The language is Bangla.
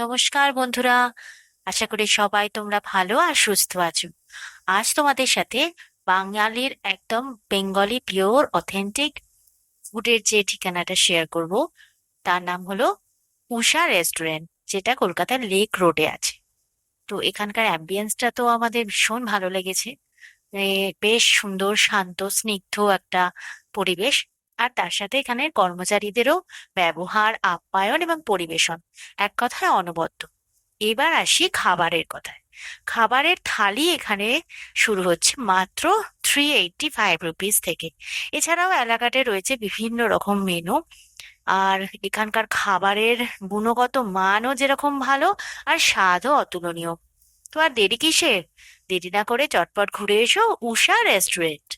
নমস্কার বন্ধুরা, আশা করি সবাই তোমরা ভালো আর সুস্থ আছো। আজ তোমাদের সাথে বাঙালির একদম বেঙ্গলি পিওর অথেন্টিক ফুডের যে ঠিকানাটা শেয়ার করব, তার নাম হলো উষা রেস্টুরেন্ট, যেটা কলকাতার লেক রোডে আছে। তো এখানকার অ্যাম্বিয়েন্সটা তো আমাদের ভীষণ ভালো লেগেছে। বেশ সুন্দর, শান্ত, স্নিগ্ধ একটা পরিবেশ। আর তার সাথে এখানের কর্মচারীদেরও ব্যবহার, আপ্যায়ন এবং পরিবেশন এক কথায় অনবদ্য। এবার আসি খাবারের কথায়। খাবারের থালি এখানে শুরু হচ্ছে মাত্র 385 রুপিস থেকে। এছাড়াও এলাকাতে রয়েছে বিভিন্ন রকম মেনু। আর এখানকার খাবারের গুণগত মানও যেরকম ভালো, আর স্বাদও অতুলনীয়। তো আর দেরি কিসের? দেরি না করে চটপট ঘুরে এসো উষা রেস্টুরেন্ট।